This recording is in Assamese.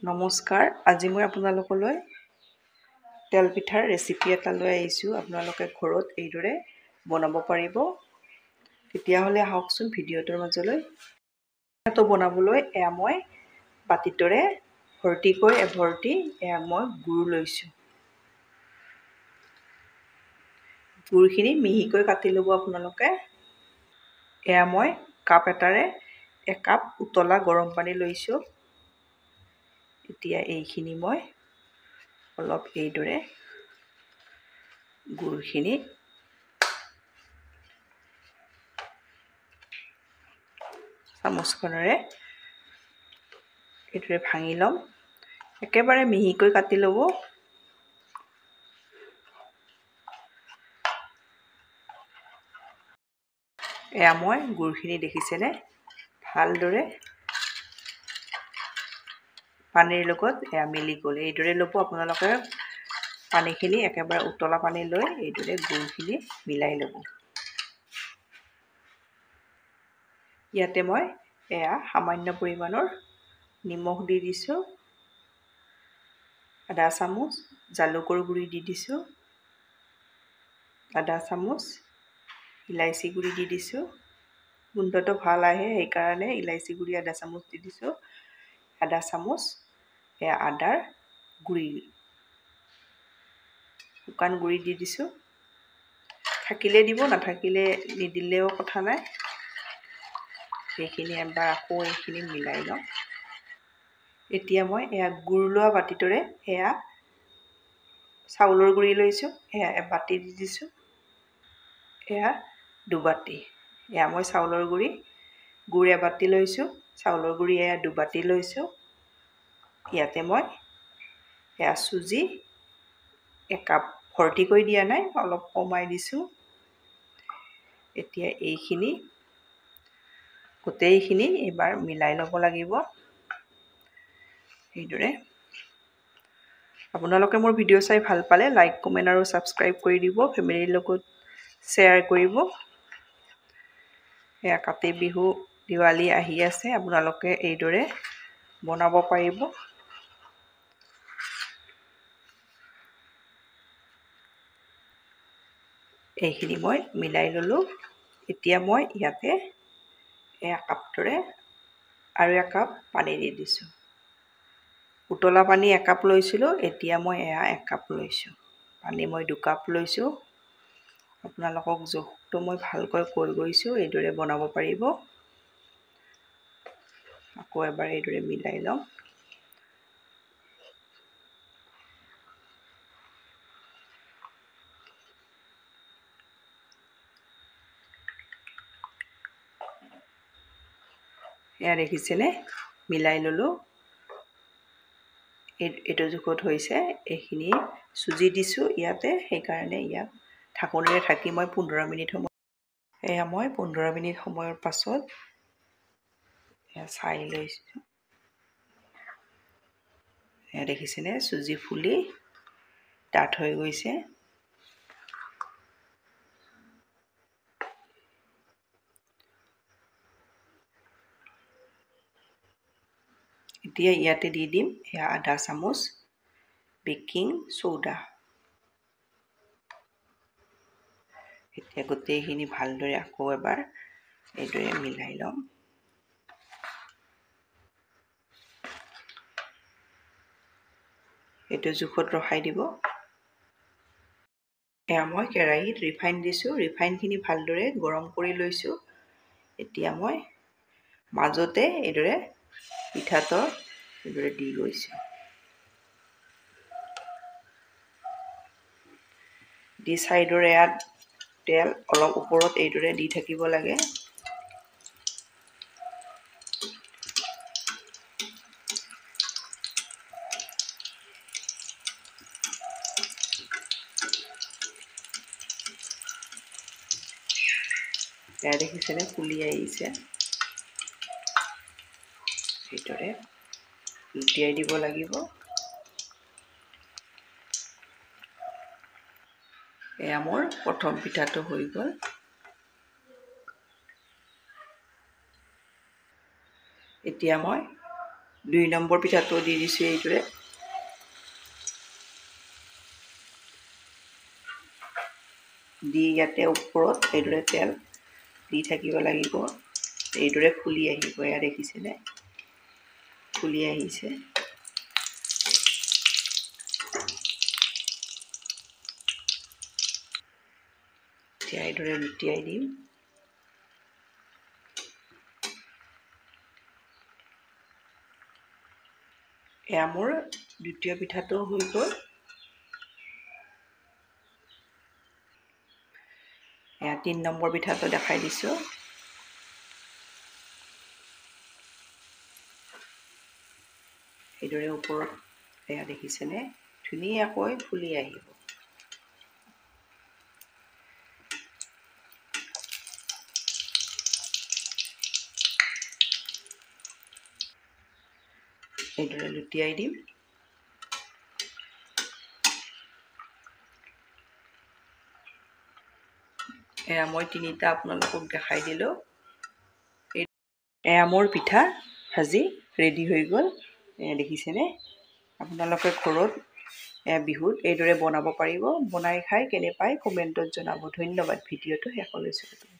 নমস্কাৰ, আজি মই আপোনালোকলৈ তেল পিঠাৰ ৰেচিপি এটা লৈ আহিছোঁ। আপোনালোকে ঘৰত এইদৰে বনাব পাৰিব। তেতিয়াহ'লে আহকচোন ভিডিঅ'টোৰ মাজলৈ। পিঠাটো বনাবলৈ এয়া মই বাতিটোৰে ভৰ্তিকৈ এভৰ্তি এয়া মই গুড় লৈছোঁ। গুড়খিনি মিহিকৈ কাটি ল'ব আপোনালোকে। এয়া মই কাপ এটাৰে একাপ উতলা গৰম পানী লৈছোঁ। এতিয়া এইখিনি মই অলপ এইদৰে গুড়খিনি চামুচখনেৰে এইদৰে ভাঙি ল'ম। একেবাৰে মিহিকৈ কাটি ল'ব। এয়া মই গুড়খিনি দেখিছেনে ভালদৰে পানীৰ লগত এয়া মিলি গ'ল। এইদৰে ল'ব আপোনালোকে পানীখিনি একেবাৰে উতলা পানী লৈ এইদৰে গুড়খিনি মিলাই ল'ব। ইয়াতে মই এয়া সামান্য পৰিমাণৰ নিমখ দি দিছোঁ, আধা চামুচ জালুকৰ গুড়ি দি দিছোঁ, আধা চামুচ ইলাইচি গুড়ি দি দিছোঁ। গোন্ধটো ভাল আহে সেইকাৰণে ইলাইচি গুড়ি আধা চামুচ দি দিছোঁ। আধা চামুচ এয়া আদাৰ গুড়ি, শুকান গুড়ি দি দিছোঁ। থাকিলে দিব, নাথাকিলে নিদিলেও কথা নাই। এইখিনি এবাৰ আকৌ এইখিনি মিলাই লওঁ। এতিয়া মই এয়া গুড় লোৱা বাতিটোৰে এয়া চাউলৰ গুড়ি লৈছোঁ। এয়া এবাতি দি দিছোঁ। এয়া দুবাতি। এয়া মই চাউলৰ গুড় এবাতি লৈছোঁ, চাউলৰ গুড়ি এয়া দুবাতি লৈছোঁ। ইয়াতে মই এয়া চুজি একাপ ভৰ্তিকৈ দিয়া নাই, অলপ কমাই দিছোঁ। এতিয়া এইখিনি গোটেইখিনি এইবাৰ মিলাই ল'ব লাগিব। সেইদৰে আপোনালোকে মোৰ ভিডিঅ' চাই ভাল পালে লাইক, কমেণ্ট আৰু ছাবস্ক্ৰাইব কৰি দিব। ফেমিলিৰ লগত শ্বেয়াৰ কৰিব। এয়া কাতি বিহু, দিৱালী আহি আছে। আপোনালোকে এইদৰে বনাব পাৰিব। এইখিনি মই মিলাই ল'লোঁ। এতিয়া মই ইয়াতে এয়া কাপটোৰে আৰু একাপ পানী দি দিছোঁ। উতলা পানী একাপ লৈছিলোঁ, এতিয়া মই এয়া একাপ লৈছোঁ। পানী মই দুকাপ লৈছোঁ। আপোনালোকক জোখটো মই ভালকৈ কৈ গৈছোঁ, এইদৰে বনাব পাৰিব। আকৌ এবাৰ এইদৰে মিলাই ল'ম। এয়া দেখিছেনে মিলাই ল'লোঁ। এইটো জোখত হৈছে। এইখিনি চুজি দিছোঁ ইয়াতে, সেইকাৰণে ইয়াক ঢাকনিৰে ঢাকি মই 15 মিনিট সময় এয়া মই 15 মিনিট সময়ৰ পাছত এয়া চাই লৈছোঁ। এয়া দেখিছেনে চুজি ফুলি ডাঠ হৈ গৈছে। এতিয়া ইয়াতে দি দিম এয়া আধা চামুচ বেকিং চৌডা। এতিয়া গোটেইখিনি ভালদৰে আকৌ এবাৰ এইদৰে মিলাই ল'ম। এইটো জোখত ৰখাই দিব। এয়া মই কেৰাহীত ৰিফাইন দিছোঁ। ৰিফাইনখিনি ভালদৰে গৰম কৰি লৈছোঁ। এতিয়া মই মাজতে এইদৰে পিঠাটো এইদৰে দি গৈছোঁ। দি চাইডৰ এয়া তেল অলপ ওপৰত এইদৰে দি থাকিব লাগে। এয়া দেখিছেনে ফুলি আহিছে। এইদৰে লুটিয়াই দিব লাগিব। এয়া মোৰ প্ৰথম পিঠাটো হৈ গ'ল। এতিয়া মই 2 নম্বৰ পিঠাটো দি দিছোঁ এইটোৰে। দি ইয়াতে ওপৰত এইদৰে তেল দি থাকিব লাগিব। এইদৰে ফুলি আহিব, এয়া দেখিছেনে ফুলি আহিছে। এতিয়া এইদৰে লুটিয়াই দিম। এয়া মোৰ দ্বিতীয় পিঠাটো হৈ গ'ল। এয়া 3 নম্বৰ পিঠাটো দেখাই দিছোঁ। এইদৰে ওপৰত এয়া দেখিছেনে ধুনীয়াকৈ ফুলি আহিব। এইদৰে লুটিয়াই দিম। এয়া মই 3টা আপোনালোকক দেখাই দিলোঁ। এয়া মোৰ পিঠা ভাজি ৰেডি হৈ গ'ল। দেখিছেনে আপোনালোকে ঘৰত বিহুত এইদৰে বনাব পাৰিব। বনাই খাই কেনে পায় কমেণ্টত জনাব। ধন্যবাদ। ভিডিঅ'টো শেষলৈ চাব।